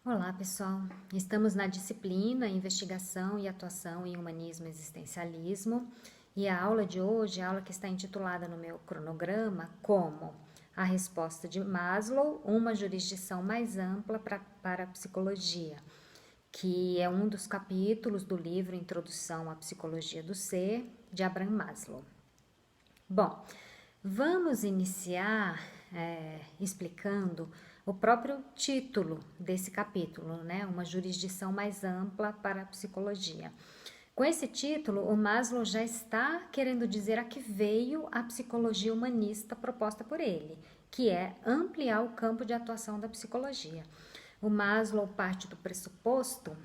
Olá, pessoal. Estamos na disciplina Investigação e Atuação em Humanismo e Existencialismo e a aula de hoje, a aula que está intitulada no meu cronograma como a resposta de Maslow, uma jurisdição mais ampla para a psicologia, que é um dos capítulos do livro Introdução à Psicologia do Ser, de Abraham Maslow. Bom, vamos iniciar explicando o próprio título desse capítulo, né? Uma jurisdição mais ampla para a psicologia. Com esse título, o Maslow já está querendo dizer a que veio a psicologia humanista proposta por ele, que é ampliar o campo de atuação da psicologia. O Maslow parte do pressuposto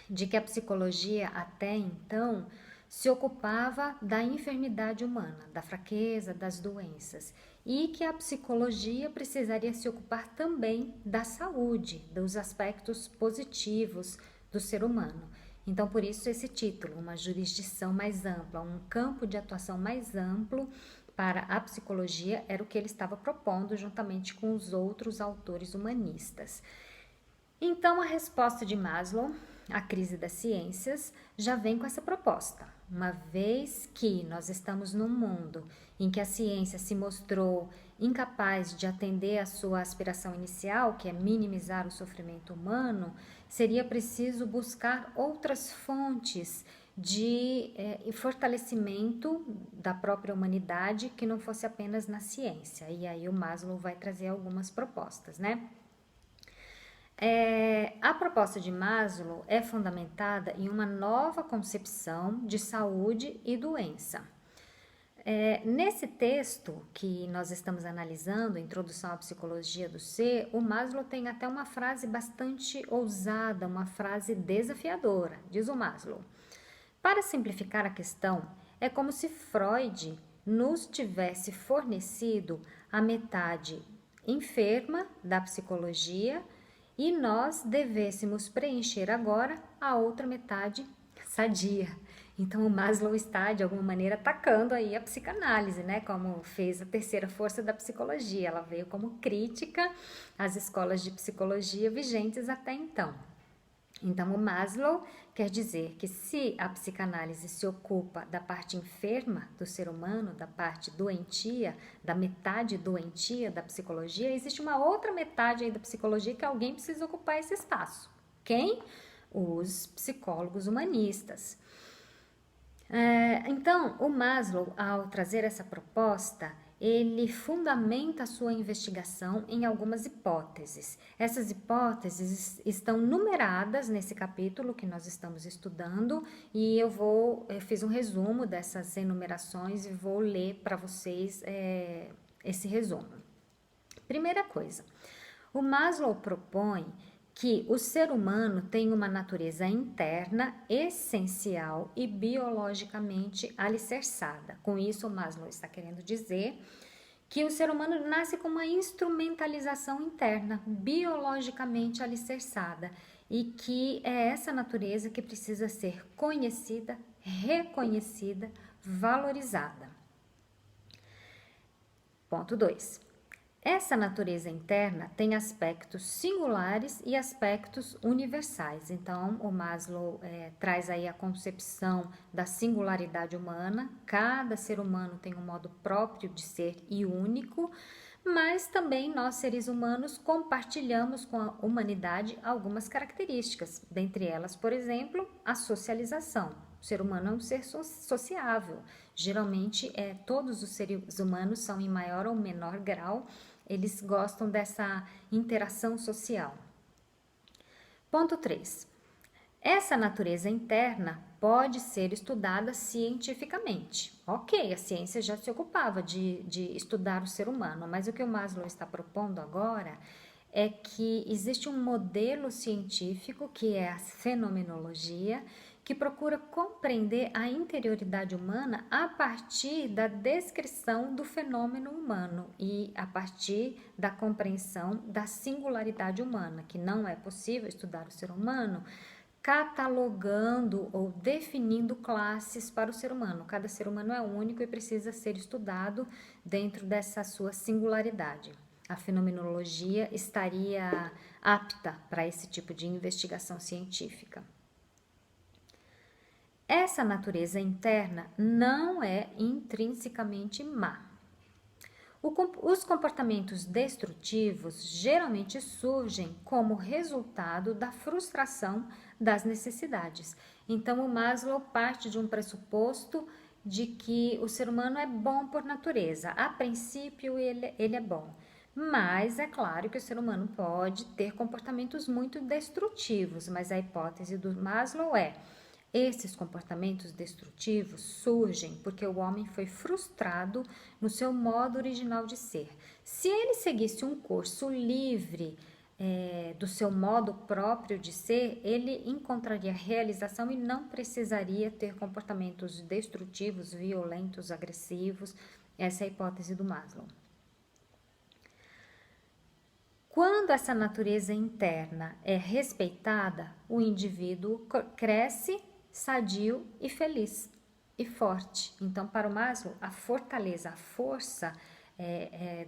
de que a psicologia até então se ocupava da enfermidade humana, da fraqueza, das doenças, e que a psicologia precisaria se ocupar também da saúde, dos aspectos positivos do ser humano. Então, por isso esse título, uma jurisdição mais ampla, um campo de atuação mais amplo para a psicologia, era o que ele estava propondo juntamente com os outros autores humanistas. Então, a resposta de Maslow à crise das ciências já vem com essa proposta. Uma vez que nós estamos num mundo em que a ciência se mostrou incapaz de atender a sua aspiração inicial, que é minimizar o sofrimento humano, seria preciso buscar outras fontes de fortalecimento da própria humanidade que não fosse apenas na ciência. E aí o Maslow vai trazer algumas propostas, né? A proposta de Maslow é fundamentada em uma nova concepção de saúde e doença. Nesse texto que nós estamos analisando, Introdução à Psicologia do Ser, o Maslow tem até uma frase bastante ousada, uma frase desafiadora, diz o Maslow. Para simplificar a questão, é como se Freud nos tivesse fornecido a metade enferma da psicologia e nós devêssemos preencher agora a outra metade sadia. Então o Maslow está de alguma maneira atacando aí a psicanálise, né? Como fez a terceira força da psicologia. Ela veio como crítica às escolas de psicologia vigentes até então. Então, o Maslow quer dizer que se a psicanálise se ocupa da parte enferma do ser humano, da parte doentia, da metade doentia da psicologia, existe uma outra metade aí da psicologia que alguém precisa ocupar esse espaço. Quem? Os psicólogos humanistas. Então, o Maslow, ao trazer essa proposta, ele fundamenta a sua investigação em algumas hipóteses. Essas hipóteses estão numeradas nesse capítulo que nós estamos estudando e eu fiz um resumo dessas enumerações e vou ler para vocês esse resumo. Primeira coisa, o Maslow propõe que o ser humano tem uma natureza interna essencial e biologicamente alicerçada. Com isso, o Maslow está querendo dizer que o ser humano nasce com uma instrumentalização interna, biologicamente alicerçada, e que é essa natureza que precisa ser conhecida, reconhecida, valorizada. Ponto 2. Essa natureza interna tem aspectos singulares e aspectos universais. Então, o Maslow traz aí a concepção da singularidade humana. Cada ser humano tem um modo próprio de ser e único, mas também nós, seres humanos, compartilhamos com a humanidade algumas características. Dentre elas, por exemplo, a socialização. O ser humano é um ser sociável. Geralmente, todos os seres humanos são em maior ou menor grau, eles gostam dessa interação social. Ponto 3. Essa natureza interna pode ser estudada cientificamente. Ok, a ciência já se ocupava de estudar o ser humano, mas o que o Maslow está propondo agora é que existe um modelo científico, que é a fenomenologia, que procura compreender a interioridade humana a partir da descrição do fenômeno humano e a partir da compreensão da singularidade humana, que não é possível estudar o ser humano catalogando ou definindo classes para o ser humano. Cada ser humano é único e precisa ser estudado dentro dessa sua singularidade. a fenomenologia estaria apta para esse tipo de investigação científica. Essa natureza interna não é intrinsecamente má. Os comportamentos destrutivos geralmente surgem como resultado da frustração das necessidades. Então, o Maslow parte de um pressuposto de que o ser humano é bom por natureza. A princípio, ele é bom. Mas é claro que o ser humano pode ter comportamentos muito destrutivos, mas a hipótese do Maslow é: esses comportamentos destrutivos surgem porque o homem foi frustrado no seu modo original de ser. Se ele seguisse um curso livre do seu modo próprio de ser, ele encontraria realização e não precisaria ter comportamentos destrutivos, violentos, agressivos. Essa é a hipótese do Maslow. Quando essa natureza interna é respeitada, o indivíduo cresce sadio e feliz e forte. Então, para o Maslow, a fortaleza, a força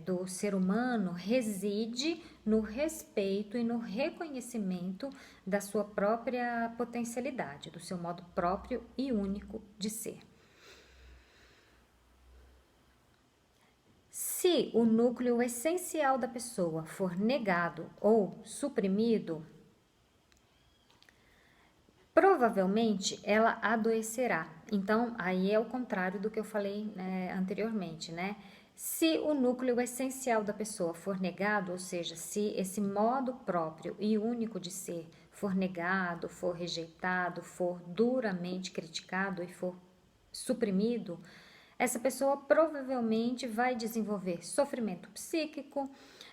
do ser humano reside no respeito e no reconhecimento da sua própria potencialidade, do seu modo próprio e único de ser. Se o núcleo essencial da pessoa for negado ou suprimido, provavelmente ela adoecerá. Então, aí é o contrário do que eu falei anteriormente, né? Se o núcleo essencial da pessoa for negado, ou seja, se esse modo próprio e único de ser for negado, for rejeitado, for duramente criticado e for suprimido, essa pessoa provavelmente vai desenvolver sofrimento psíquico,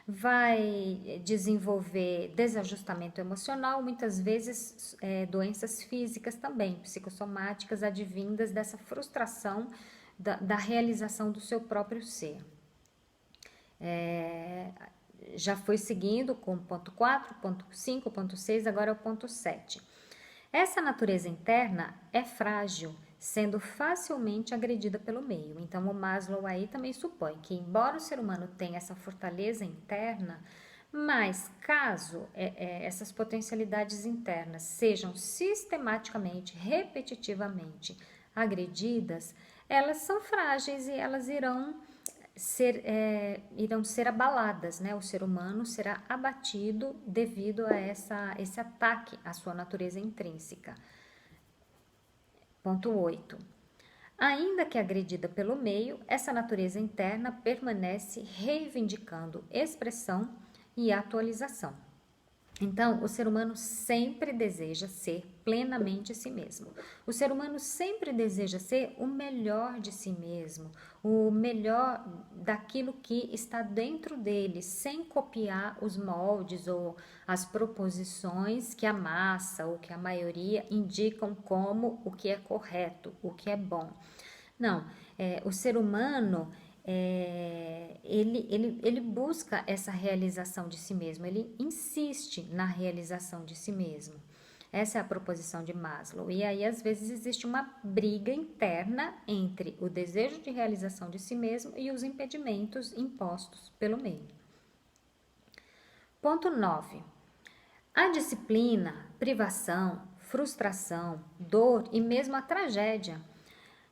vai desenvolver desajustamento emocional, muitas vezes doenças físicas também, psicossomáticas, advindas dessa frustração da realização do seu próprio ser. Já foi seguindo com ponto 4, ponto 5, ponto 6, agora é o ponto 7. Essa natureza interna é frágil, sendo facilmente agredida pelo meio. Então, o Maslow aí também supõe que, embora o ser humano tenha essa fortaleza interna, mas caso essas potencialidades internas sejam sistematicamente, repetitivamente agredidas, elas são frágeis e elas irão ser abaladas, né? O ser humano será abatido devido a esse ataque à sua natureza intrínseca. Ponto 8. Ainda que agredida pelo meio, essa natureza interna permanece reivindicando expressão e atualização. Então, o ser humano sempre deseja ser plenamente si mesmo. O ser humano sempre deseja ser o melhor de si mesmo, o melhor daquilo que está dentro dele, sem copiar os moldes ou as proposições que a massa ou que a maioria indicam como o que é correto, o que é bom. Não, o ser humano ele busca essa realização de si mesmo, ele insiste na realização de si mesmo. Essa é a proposição de Maslow. E aí, às vezes, existe uma briga interna entre o desejo de realização de si mesmo e os impedimentos impostos pelo meio. Ponto 9. A disciplina, privação, frustração, dor e mesmo a tragédia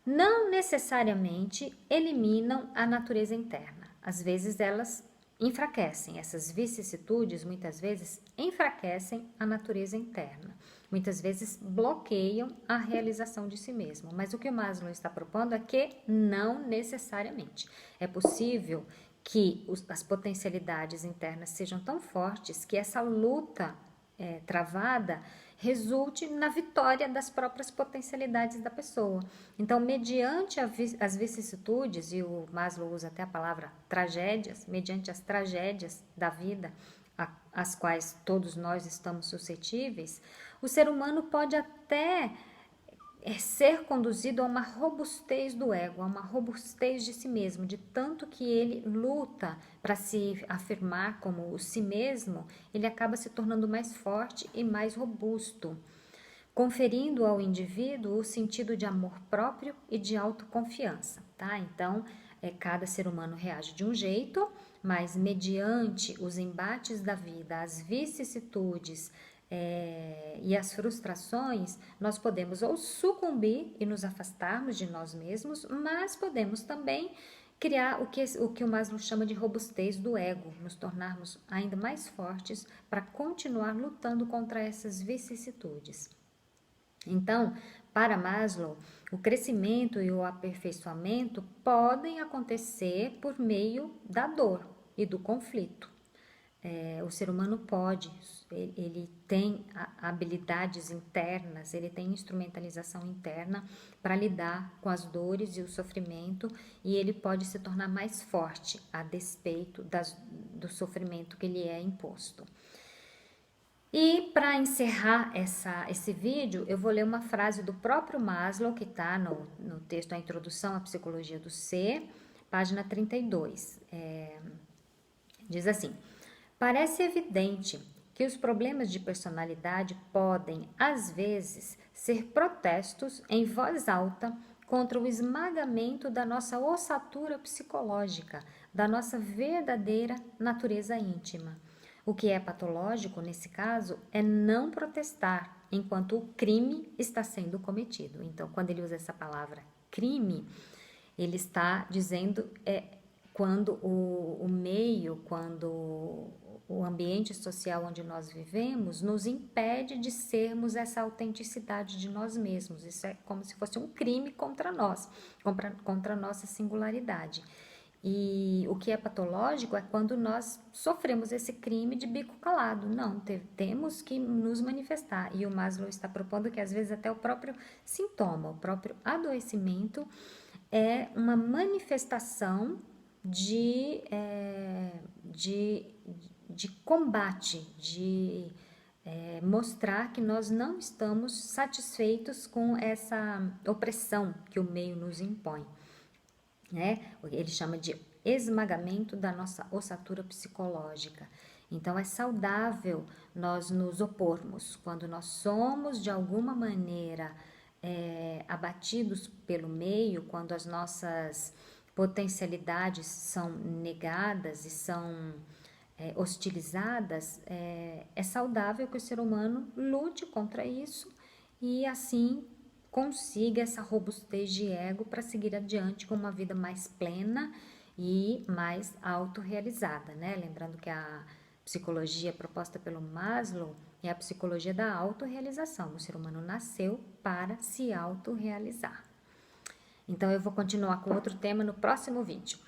não necessariamente eliminam a natureza interna. Às vezes elas enfraquecem, essas vicissitudes muitas vezes enfraquecem a natureza interna. Muitas vezes bloqueiam a realização de si mesmo. Mas o que o Maslow está propondo é que não necessariamente. É possível que as potencialidades internas sejam tão fortes que essa luta travada resulte na vitória das próprias potencialidades da pessoa. Então, mediante as vicissitudes, e o Maslow usa até a palavra tragédias, mediante as tragédias da vida, às quais todos nós estamos suscetíveis, o ser humano pode até ser conduzido a uma robustez do ego, a uma robustez de si mesmo, de tanto que ele luta para se afirmar como o si mesmo, ele acaba se tornando mais forte e mais robusto, conferindo ao indivíduo o sentido de amor próprio e de autoconfiança, tá? Então, cada ser humano reage de um jeito, mas mediante os embates da vida, as vicissitudes e as frustrações, nós podemos ou sucumbir e nos afastarmos de nós mesmos, mas podemos também criar o que o Maslow chama de robustez do ego, nos tornarmos ainda mais fortes para continuar lutando contra essas vicissitudes. Então, para Maslow, o crescimento e o aperfeiçoamento podem acontecer por meio da dor e do conflito. O ser humano pode, ele tem habilidades internas, ele tem instrumentalização interna para lidar com as dores e o sofrimento, e ele pode se tornar mais forte a despeito do sofrimento que lhe é imposto. E para encerrar esse vídeo, eu vou ler uma frase do próprio Maslow, que está no texto A Introdução à Psicologia do Ser, página 32. Diz assim: parece evidente que os problemas de personalidade podem, às vezes, ser protestos em voz alta contra o esmagamento da nossa ossatura psicológica, da nossa verdadeira natureza íntima. O que é patológico, nesse caso, é não protestar enquanto o crime está sendo cometido. Então, quando ele usa essa palavra crime, ele está dizendo quando o meio, quando o ambiente social onde nós vivemos nos impede de sermos essa autenticidade de nós mesmos. Isso é como se fosse um crime contra nós, contra a nossa singularidade. E o que é patológico é quando nós sofremos esse crime de bico calado. Não, temos que nos manifestar. E o Maslow está propondo que às vezes até o próprio sintoma, o próprio adoecimento é uma manifestação de combate, de mostrar que nós não estamos satisfeitos com essa opressão que o meio nos impõe. Ele chama de esmagamento da nossa ossatura psicológica. Então, é saudável nós nos opormos. Quando nós somos, de alguma maneira, abatidos pelo meio, quando as nossas potencialidades são negadas e são hostilizadas, é saudável que o ser humano lute contra isso e, assim, consiga essa robustez de ego para seguir adiante com uma vida mais plena e mais autorrealizada, né? Lembrando que a psicologia proposta pelo Maslow é a psicologia da autorrealização. O ser humano nasceu para se autorrealizar. Então, eu vou continuar com outro tema no próximo vídeo.